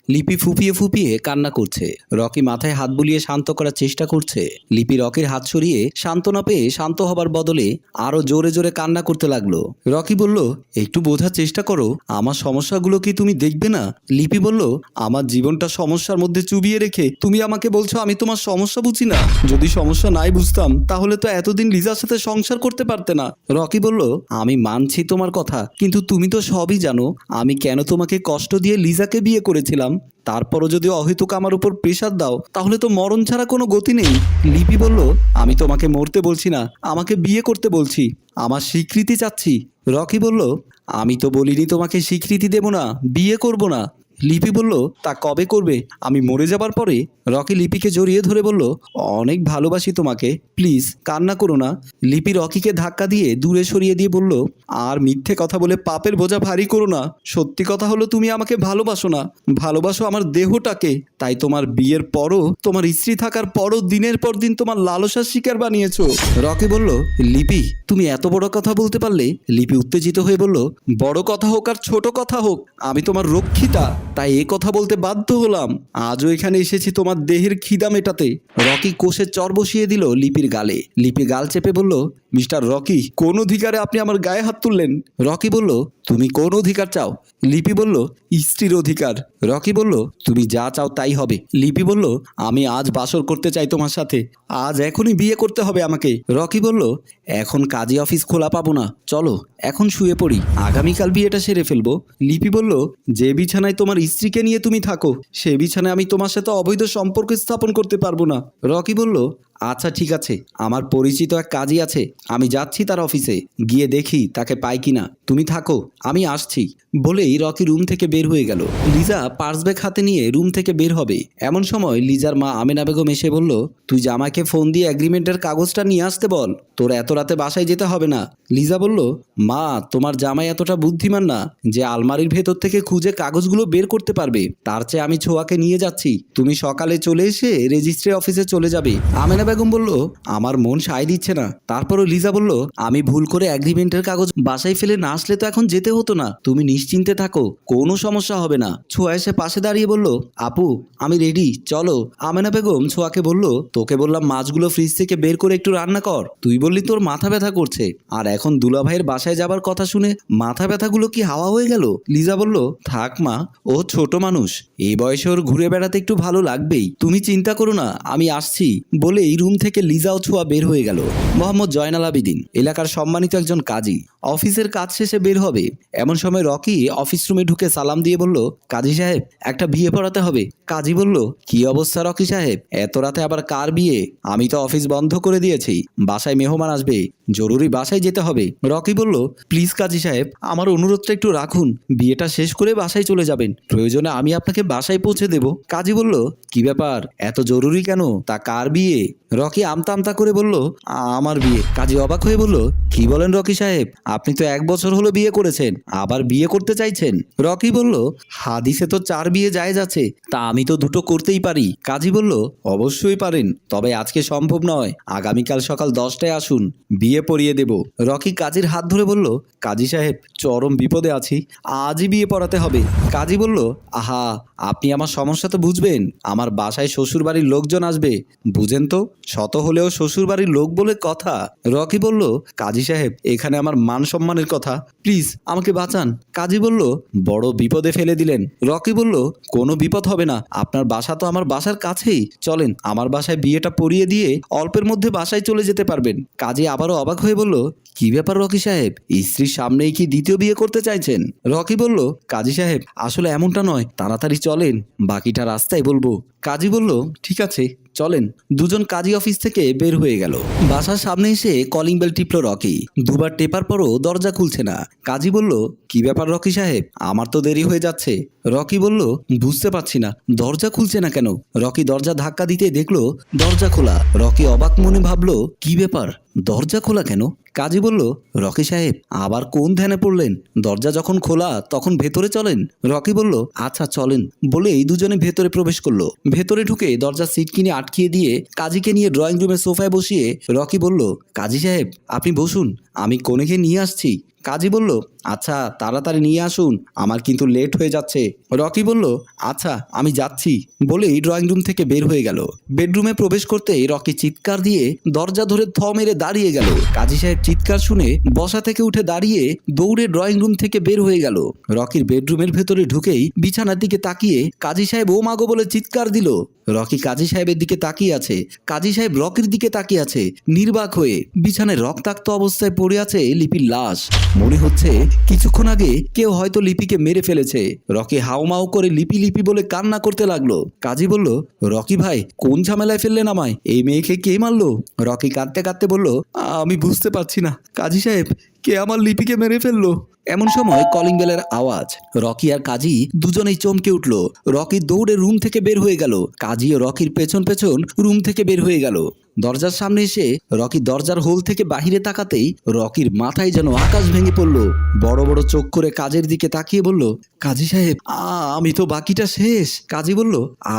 লিপি ফুপিয়ে ফুপিয়ে কান্না করছে। রকি মাথায় হাত বুলিয়ে শান্ত করার চেষ্টা করছে। লিপি রকির হাত সরিয়ে সান্ত্বনা পেয়ে শান্ত হবার বদলে আরো জোরে জোরে কান্না করতে লাগলো। রকি বলল, একটু বোঝার চেষ্টা করো, আমার সমস্যাগুলো কি তুমি দেখবে না? লিপি বলল, আমার জীবনটা সমস্যার মধ্যে চুবিয়ে রেখে তুমি আমাকে বলছো আমি তোমার সমস্যা বুঝি না? যদি সমস্যা নাই বুঝতাম তাহলে তো এতদিন লিজার সাথে সংসার করতে পারতে না। রকি বলল, আমি মানছি তোমার কথা, কিন্তু তুমি তো সবই জানো আমি কেন তোমাকে কষ্ট দিয়ে লিজাকে বিয়ে করেছিলাম। তারপরও যদি অহেতুক আমার উপর প্রেশার দাও তাহলে তো মরণ ছাড়া কোনো গতি নেই। লিপি বলল, আমি তোমাকে মরতে বলছি না, আমাকে বিয়ে করতে বলছি, আমার স্বীকৃতি চাচ্ছি। রকি বলল, আমি তো বলিনি তোমাকে স্বীকৃতি দেব না, বিয়ে করব না। লিপি বলল, তা কবে করবে? আমি মরে যাবার পরে? রকি লিপিকে জড়িয়ে ধরে বলল, অনেক ভালোবাসি তোমাকে, প্লিজ কান্না করো না। লিপি রকিকে ধাক্কা দিয়ে দূরে সরিয়ে দিয়ে বলল, আর মিথ্যে কথা বলে পাপের বোঝা ভারী করো না। সত্যি কথা হলো তুমি আমাকে ভালোবাসো না, ভালোবাসো আমার দেহটাকে। তাই তোমার বিয়ের পরও, তোমার স্ত্রী থাকার পরও দিনের পর দিন তোমার লালসার শিকার বানিয়েছো। রকি বলল, লিপি তুমি এত বড় কথা বলতে পারলে? লিপি উত্তেজিত হয়ে বলল, বড় কথা হোক আর ছোট কথা হোক, আমি তোমার রক্ষিতা, তাই এ কথা বলতে বাধ্য হলাম। আজও এখানে এসেছি তোমার দেহের খিদা মেটাতে। রকি কোষে চর বসিয়ে দিল লিপির গালে। লিপি গাল চেপে বলল, মিস্টার রকি, কোন অধিকারে আপনি আমার গায়ে হাত তুললেন? রকি বলল, তুমি কোন অধিকার চাও? লিপি বলল, স্ত্রীর অধিকার। রকি বলল, তুমি যা চাও তাই হবে। লিপি বলল, আমি আজ বাসর করতে চাই তোমার সাথে, আজ এখনই বিয়ে করতে হবে আমাকে। রকি বলল, এখন কাজী অফিস খোলা পাবো না, চলো এখন শুয়ে পড়ি, আগামীকাল বিয়েটা সেরে ফেলবো। লিপি বলল, যে বিছানায় তোমার স্ত্রীকে নিয়ে তুমি থাকো সে বিছানায় আমি তোমার সাথে অবৈধ সম্পর্ক স্থাপন করতে পারবো না। রকি বলল, আচ্ছা ঠিক আছে, আমার পরিচিত এক কাজী আছে, আমি যাচ্ছি তার অফিসে, গিয়ে দেখি তাকে পাই কিনা, তুমি থাকো, আমি আসছি। বলেই রকি রুম থেকে বের হয়ে গেল। লিজা পার্স ব্যাগ হাতে নিয়ে রুম থেকে বের হবে, এমন সময় লিজার মা আমেনা বেগম এসে বলল, তুই জামাইকে ফোন দিয়ে এগ্রিমেন্টের কাগজটা নিয়ে আসতে বল, তোর এত রাতে বাসায় যেতে হবে না। লিজা বলল, মা তোমার জামাই এতটা বুদ্ধিমান না যে আলমারির ভেতর থেকে খুঁজে কাগজগুলো বের করতে পারবে, তার চেয়ে আমি ছোঁয়াকে নিয়ে যাচ্ছি, তুমি সকালে চলে এসে রেজিস্ট্রি অফিসে চলে যাবে। আমেনা বেগম বলল, আমার মন সায় দিচ্ছে না। তারপরও লিজা বলল, আমি ভুল করে এগ্রিমেন্টের কাগজ বাসায় ফেলে না আসলে তো এখন যেতে হতো না, তুমি নিশ্চিন্তে থাকো, কোনো সমস্যা হবে না। ছোঁয়া এসে পাশে দাঁড়িয়ে বলল, আপু আমি রেডি, চলো। আমেনা বেগম ছোঁয়াকে বলল, তোকে বললাম মাছগুলো ফ্রিজ থেকে বের করে একটু রান্না কর, তুই বললি তোর মাথা ব্যথা করছে, আর এখন দুলাভাইয়ের বাসায় যাবার কথা শুনে মাথা ব্যথাগুলো কি হাওয়া হয়ে গেল? লিজা বলল, থাক মা, ও ছোট মানুষ, এই বয়সে ওর ঘুরে বেড়াতে একটু ভালো লাগবেই, তুমি চিন্তা করো না, আমি আসছি। বলে এই রুম থেকে লিজা ও ছোঁয়া বের হয়ে গেল। মোহাম্মদ জয়নাল আবেদিন এলাকার সম্মানিত একজন কাজী, অফিসের কাজ শেষে বের হবে, এমন সময় রকি অফিস রুমে ঢুকে সালাম দিয়ে বলল, কাজী সাহেব একটা বিয়ে পড়াতে হবে। কাজী বলল, কি অবস্থা রকি সাহেব, এত রাতে আবার কার বিয়ে? আমি তো অফিস বন্ধ করে দিয়েছি, বাসায় মেহমান আসবে, জরুরি বাসায় যেতে হবে। রকি বলল, প্লিজ কাজী সাহেব আমার অনুরোধটা একটু রাখুন, বিয়েটা শেষ করে বাসায় চলে যাবেন, প্রয়োজনে আমি আপনাকে বাসায় পৌঁছে দেব। কাজী বলল, কি ব্যাপার, এত জরুরি কেন, তা কার বিয়ে? রকি আমতা আমতা করে বলল, আমার বিয়ে। কাজী অবাক হয়ে বলল, কি বলেন রকি সাহেব, আপনি তো 1 বছর হলো বিয়ে করেছেন, আবার বিয়ে করতে চাইছেন? রকি বলল, হাদিসে তো 4 বিয়ে জায়েজ আছে, তা আমি তো 2টো করতেই পারি। কাজী বলল, অবশ্যই পারেন, তবে আজকে সম্ভব নয়, আগামীকাল সকাল 10টায় আসুন, বিয়ে পড়িয়ে দেব। রকি কাজীর হাত ধরে বলল, কাজী সাহেব চরম বিপদে আছি, আজই বিয়ে পড়াতে হবে। কাজী বলল, আহা আপনি আমার সমস্যা তো বুঝবেন, আমার বাসায় শ্বশুর বাড়ির লোকজন আসবে, বুঝেন তো, শত হলেও শ্বশুর বাড়ির লোক বলে কথা। রকি বলল, কাজী সাহেব এখানে আমার মান সম্মানের কথা, প্লিজ আমাকে বাঁচান। কাজী বলল, বড় বিপদে ফেলে দিলেন। রকি বলল, কোনো বিপদ হবে না, আপনার বাসা তো আমার বাসার কাছেই, চলেন আমার বাসায় বিয়েটা পড়িয়ে দিয়ে অল্পের মধ্যে বাসায় চলে যেতে পারবেন। কাজী আবারও অবাক হয়ে বলল, কি ব্যাপার রকি সাহেব, স্ত্রীর সামনেই কি দ্বিতীয় বিয়ে করতে চাইছেন? রকি বলল, কাজী সাহেব আসলে এমনটা নয়, তাড়াতাড়ি চলেন, বাকিটা রাস্তায় বলবো। কাজী বলল, ঠিক আছে চলেন। দুজন কাজী অফিস থেকে বের হয়ে গেল। বাসার সামনে এসে কলিং বেল টিপল রকি, দুবার টেপার পরও দরজা খুলছে না। কাজী বলল, কি ব্যাপার রকি সাহেব, আমার তো দেরি হয়ে যাচ্ছে। রকি বলল, বুঝতে পারছি না দরজা খুলছে না কেন। রকি দরজা ধাক্কা দিতে দেখলো দরজা খোলা। রকি অবাক মনে ভাবলো, কি ব্যাপার, দরজা খোলা কেন? কাজী বলল, রকি সাহেব আবার কোন ধ্যানে পড়লেন, দরজা যখন খোলা তখন ভেতরে চলেন। রকি বলল, আচ্ছা চলেন। বলেই দুজনে ভেতরে প্রবেশ করলো। ভেতরে ঢুকে দরজার সিট কিনে আটকিয়ে দিয়ে কাজীকে নিয়ে ড্রয়িং রুমের সোফায় বসিয়ে রকি বলল, কাজী সাহেব আপনি বসুন, আমি কনেকে নিয়ে আসছি। কাজী বলল, আচ্ছা তাড়াতাড়ি নিয়ে আসুন, আমার কিন্তু লেট হয়ে যাচ্ছে। রকি বলল, আচ্ছা আমি যাচ্ছি বলেই ড্রয়িং রুম থেকে বের হয়ে গেল। বেডরুমে প্রবেশ করতেই রকি চিৎকার দিয়ে দরজা ধরে থ মেরে দাঁড়িয়ে গেল। কাজী সাহেব চিৎকার শুনে বসা থেকে উঠে দাঁড়িয়ে দৌড়ে ড্রয়িং রুম থেকে বের হয়ে গেল। রকির বেডরুমের ভেতরে ঢুকেই বিছানার দিকে তাকিয়ে কাজী সাহেব ও মাগো বলে চিৎকার দিল। রকি কাজী সাহেবের দিকে তাকিয়ে আছে, কাজী সাহেব রকির দিকে তাকিয়ে আছে নির্বাক হয়ে। বিছানায় রক্তাক্ত অবস্থায় পড়ে আছে লিপির লাশ। মনে হচ্ছে কিছুক্ষণ আগে কেউ হয়তো লিপিকে মেরে ফেলেছে। রকি হাউমাউ করে লিপি লিপি বলে কান্না করতে লাগলো। কাজী বলল, রকি ভাই কোন ঝামেলায় ফেললেন আমায়? এই মেয়েকে কে মারলো? রকি কাঁদতে কাঁদতে বলল, আমি বুঝতে পারছি না কাজী সাহেব, কে আমার লিপিকে মেরে ফেললো। এমন সময় কলিং বেলের আওয়াজ। রকি আর কাজী দুজনেই চমকে উঠল। রকি দৌড়ে রুম থেকে বের হয়ে গেল। কাজী ও রকির পেছন পেছন রুম থেকে বের হয়ে গেল। দরজার সামনে এসে রকি দরজার হোল থেকে বাহিরে তাকাতেই রকির মাথায় যেন আকাশ ভেঙে পড়ল। বড় বড় চোখ করে কাজের দিকে তাকিয়ে বলল, কাজী সাহেব আমি তো বাকিটা শেষ। কাজী বলল,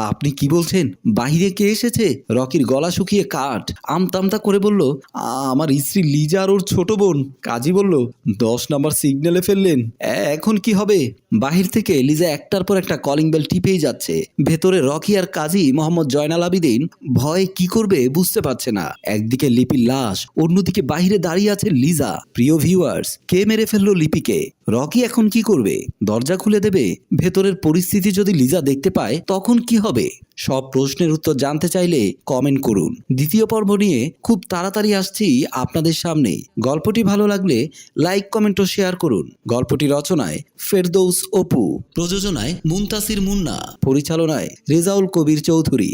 আপনি কি বলছেন? বাহিরে কে এসেছে? রকির গলা শুকিয়ে কাঠ। আমতা করে বলল, আমার স্ত্রী লিজা আর ওর ছোট বোন। কাজী বলল, 10 নাম্বার সিগন্যালে ফেললেন, এখন কি হবে? বাহির থেকে লিজা একটার পর একটা কলিং বেল টিপেই যাচ্ছে। ভেতরে রকি আর কাজী মোহাম্মদ জয়নাল আবিদিন ভয়ে কি করবে বুঝতে পারছে না। একদিকে লিপির লাশ, অন্যদিকে বাহিরে দাঁড়িয়ে আছে লিজা। প্রিয় ভিউয়ার্স, কে মেরে ফেললো লিপিকে? রকি এখন কি করবে? দরজা খুলে দেবে? ভেতরের পরিস্থিতি যদি লিজা দেখতে পায় তখন কি হবে? সব প্রশ্নের উত্তর জানতে চাইলে কমেন্ট করুন। দ্বিতীয় পর্ব নিয়ে খুব তাড়াতাড়ি আসছি আপনাদের সামনে। গল্পটি ভালো লাগলে লাইক, কমেন্ট ও শেয়ার করুন। গল্পটি রচনায় ফেরদৌস অপু, প্রযোজনায় মুনতাসির মুন্না, পরিচালনায় রেজাউল কবির চৌধুরী।